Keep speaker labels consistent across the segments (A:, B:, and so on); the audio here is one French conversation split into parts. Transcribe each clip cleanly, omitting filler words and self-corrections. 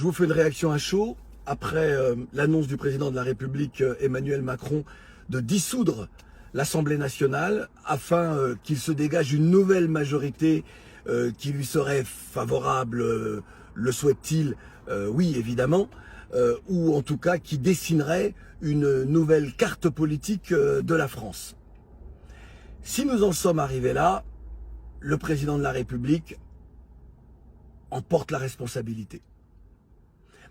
A: Je vous fais une réaction à chaud après l'annonce du président de la République Emmanuel Macron de dissoudre l'Assemblée nationale afin qu'il se dégage une nouvelle majorité qui lui serait favorable, le souhaite-t-il, oui évidemment, ou en tout cas qui dessinerait une nouvelle carte politique de la France. Si nous en sommes arrivés là, le président de la République en porte la responsabilité.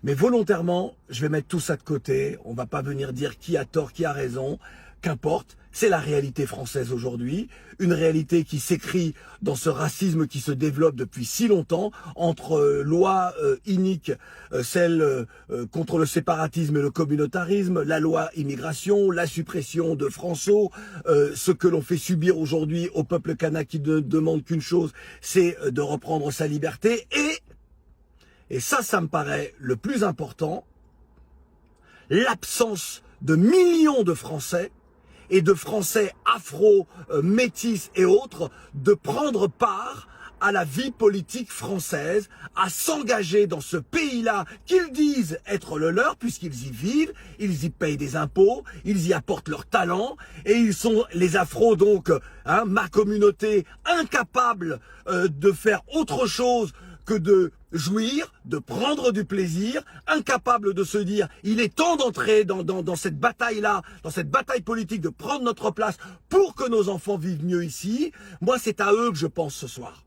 A: Mais volontairement, je vais mettre tout ça de côté. On va pas venir dire qui a tort, qui a raison. Qu'importe, c'est la réalité française aujourd'hui. Une réalité qui s'écrit dans ce racisme qui se développe depuis si longtemps entre lois iniques, celle contre le séparatisme et le communautarisme, la loi immigration, la suppression de François, ce que l'on fait subir aujourd'hui au peuple kanak qui ne demande qu'une chose, c'est de reprendre sa liberté. Et ça me paraît le plus important, l'absence de millions de Français et de Français afro, métis et autres, de prendre part à la vie politique française, à s'engager dans ce pays-là qu'ils disent être le leur, puisqu'ils y vivent, ils y payent des impôts, ils y apportent leur talent, et ils sont, les afros donc, ma communauté, incapables de faire autre chose que de jouir, de prendre du plaisir, incapable de se dire il est temps d'entrer dans cette bataille-là, dans cette bataille politique, de prendre notre place pour que nos enfants vivent mieux ici. Moi, c'est à eux que je pense ce soir.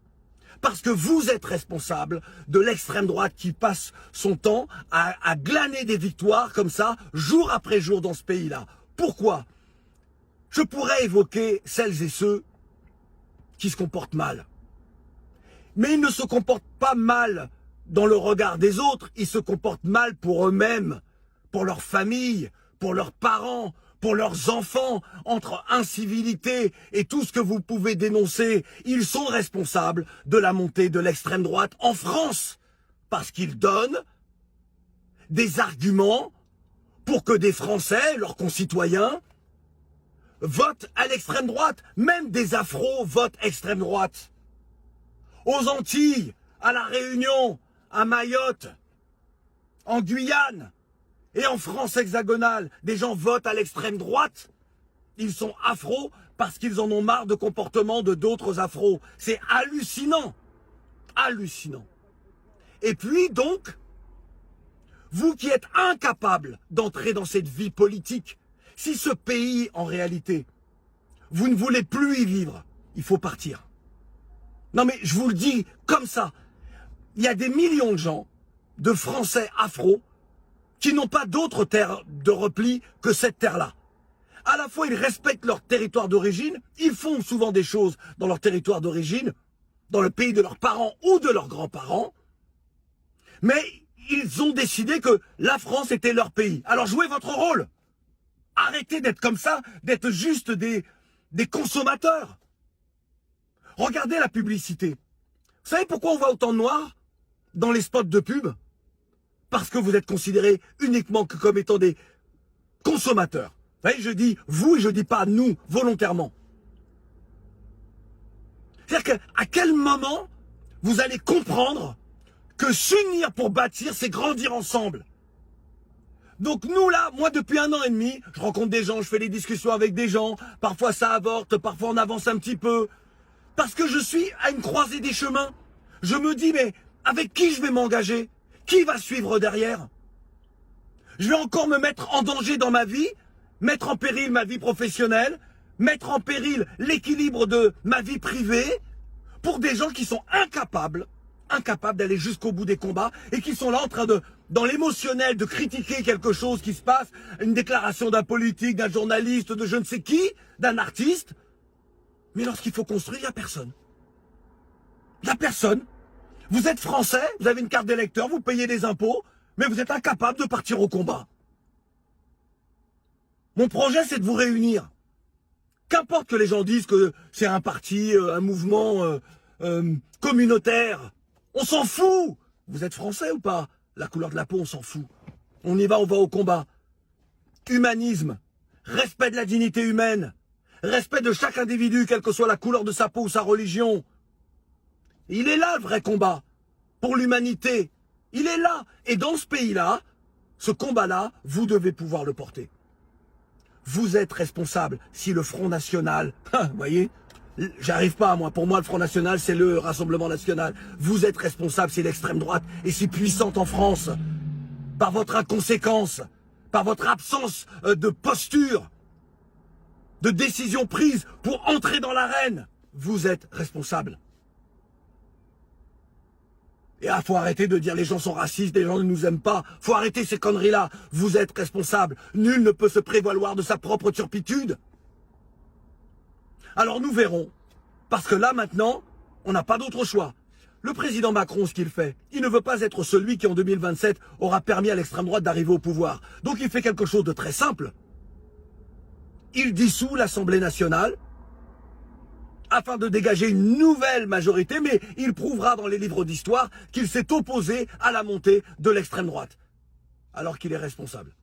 A: Parce que vous êtes responsable de l'extrême droite qui passe son temps à glaner des victoires comme ça, jour après jour dans ce pays-là. Pourquoi? Je pourrais évoquer celles et ceux qui se comportent mal. Mais ils ne se comportent pas mal dans le regard des autres, ils se comportent mal pour eux-mêmes, pour leur famille, pour leurs parents, pour leurs enfants, entre incivilité et tout ce que vous pouvez dénoncer. Ils sont responsables de la montée de l'extrême droite en France, parce qu'ils donnent des arguments pour que des Français, leurs concitoyens, votent à l'extrême droite, même des afros votent extrême droite. Aux Antilles, à La Réunion, à Mayotte, en Guyane et en France hexagonale, des gens votent à l'extrême droite. Ils sont afros parce qu'ils en ont marre de comportements de d'autres afros. C'est hallucinant. Hallucinant. Et puis donc, vous qui êtes incapables d'entrer dans cette vie politique, si ce pays, en réalité, vous ne voulez plus y vivre, il faut partir. Non mais je vous le dis comme ça, il y a des millions de gens, de Français afro, qui n'ont pas d'autre terre de repli que cette terre-là. À la fois ils respectent leur territoire d'origine, ils font souvent des choses dans leur territoire d'origine, dans le pays de leurs parents ou de leurs grands-parents, mais ils ont décidé que la France était leur pays. Alors jouez votre rôle. Arrêtez d'être comme ça, d'être juste des consommateurs. Regardez la publicité. Vous savez pourquoi on voit autant de noirs dans les spots de pub? Parce que vous êtes considérés uniquement comme étant des consommateurs. Vous voyez, je dis vous et je dis pas nous, volontairement. C'est-à-dire qu'à quel moment vous allez comprendre que s'unir pour bâtir, c'est grandir ensemble? Donc nous là, moi depuis 1 an et demi, je rencontre des gens, je fais des discussions avec des gens, parfois ça avorte, parfois on avance un petit peu. Parce que je suis à une croisée des chemins. Je me dis, mais avec qui je vais m'engager? Qui va suivre derrière? Je vais encore me mettre en danger dans ma vie, mettre en péril ma vie professionnelle, mettre en péril l'équilibre de ma vie privée, pour des gens qui sont incapables d'aller jusqu'au bout des combats, et qui sont là en train de, dans l'émotionnel, de critiquer quelque chose qui se passe, une déclaration d'un politique, d'un journaliste, de je ne sais qui, d'un artiste. Mais lorsqu'il faut construire, il n'y a personne. Il n'y a personne. Vous êtes français, vous avez une carte d'électeur, vous payez des impôts, mais vous êtes incapable de partir au combat. Mon projet, c'est de vous réunir. Qu'importe que les gens disent que c'est un parti, un mouvement communautaire. On s'en fout. Vous êtes français ou pas? La couleur de la peau, on s'en fout. On y va, on va au combat. Humanisme, respect de la dignité humaine. Respect de chaque individu, quelle que soit la couleur de sa peau ou sa religion. Il est là le vrai combat, pour l'humanité, Il est là. Et dans ce pays-là, ce combat-là, vous devez pouvoir le porter. Vous êtes responsable si le Front National, vous voyez, j'arrive pas moi, pour moi le Front National c'est le Rassemblement National. Vous êtes responsable si l'extrême droite est si puissante en France, par votre inconséquence, par votre absence de posture, de décision prise pour entrer dans l'arène. Vous êtes responsable. Et il faut arrêter de dire les gens sont racistes, les gens ne nous aiment pas. Faut arrêter ces conneries-là. Vous êtes responsable. Nul ne peut se prévaloir de sa propre turpitude. Alors nous verrons. Parce que là maintenant, on n'a pas d'autre choix. Le président Macron, ce qu'il fait, il ne veut pas être celui qui en 2027 aura permis à l'extrême droite d'arriver au pouvoir. Donc il fait quelque chose de très simple. Il dissout l'Assemblée nationale afin de dégager une nouvelle majorité, mais il prouvera dans les livres d'histoire qu'il s'est opposé à la montée de l'extrême droite. Alors qu'il est responsable.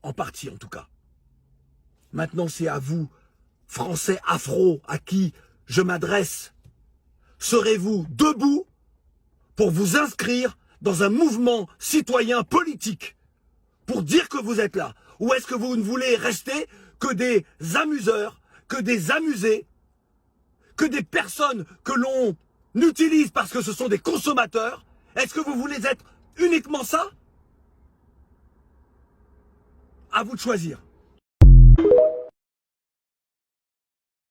A: En partie, en tout cas. Maintenant, c'est à vous, Français afro, à qui je m'adresse. Serez-vous debout pour vous inscrire dans un mouvement citoyen politique pour dire que vous êtes là? Ou est-ce que vous ne voulez rester que des amuseurs, que des amusés, que des personnes que l'on utilise parce que ce sont des consommateurs? Est-ce que vous voulez être uniquement ça? À vous de choisir.